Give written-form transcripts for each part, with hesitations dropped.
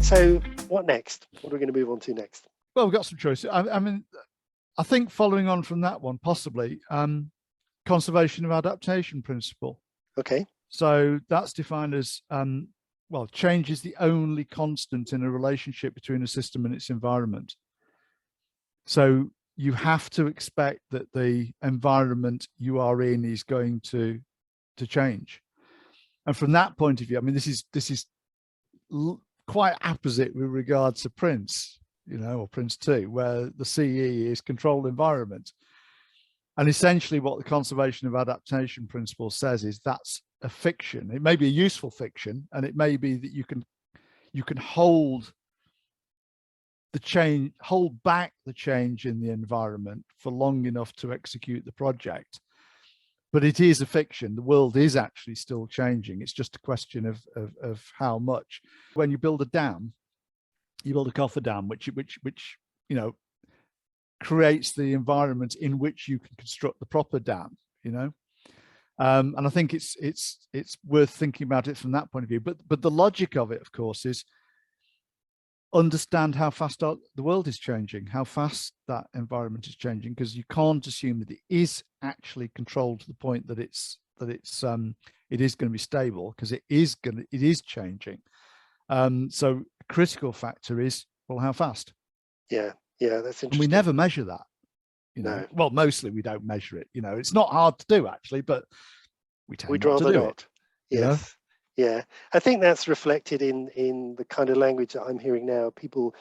So what next? What are we going to move on to next? Well, we've got some choices. I mean, I think following on from that one, possibly Conservation of Adaptation Principle. Okay. So that's defined as, well, change is the only constant in a relationship between a system and its environment. So you have to expect that the environment you are in is going to change. And from that point of view, I mean, this is quite opposite with regard to Prince, or Prince 2, where the CE is controlled environment. And essentially what the Conservation of Adaptation Principle says is that's a fiction. It may be a useful fiction, and it may be that you can hold back the change in the environment for long enough to execute the project. But it is a fiction. The world is actually still changing. It's just a question of how much. When you build a dam, you build a cofferdam, which creates the environment in which you can construct the proper dam. And I think it's worth thinking about it from that point of view. But the logic of it, of course, is understand how fast the world is changing, how fast that environment is changing, because you can't assume that it is actually controlled to the point that it is going to be stable, because it is changing. So a critical factor is, well, how fast? Yeah, that's interesting. And we never measure that. No. Well, mostly we don't measure it. It's not hard to do actually, but we'd rather not. It, yes. Yeah, I think that's reflected in the kind of language that I'm hearing now. People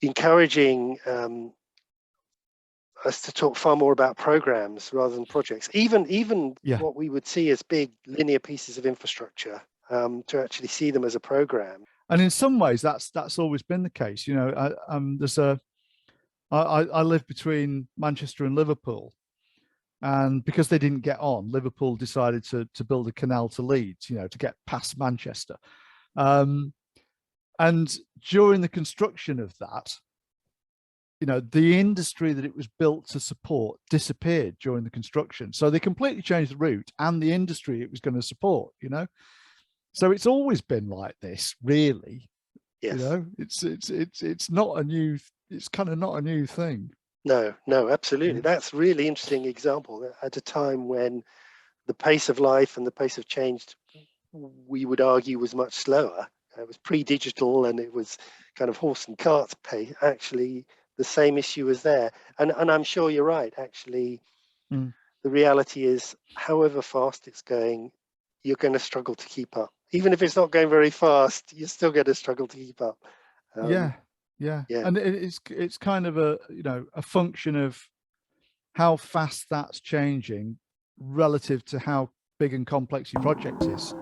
encouraging us to talk far more about programs rather than projects. Even what we would see as big linear pieces of infrastructure, to actually see them as a program. And in some ways, that's always been the case. I live between Manchester and Liverpool. And because they didn't get on, Liverpool decided to build a canal to Leeds, to get past Manchester. And during the construction of that, the industry that it was built to support disappeared during the construction. So they completely changed the route and the industry it was going to support, So it's always been like this, really. Yes. It's not a new, it's kind of not a new thing. No, absolutely. That's really interesting example at a time when the pace of life and the pace of change, we would argue, was much slower. It was pre-digital and it was kind of horse and cart pace. Actually, the same issue was there. And I'm sure you're right. Actually, the reality is, however fast it's going, you're going to struggle to keep up. Even if it's not going very fast, you're still going to struggle to keep up. Yeah. And it's kind of a function of how fast that's changing relative to how big and complex your project is.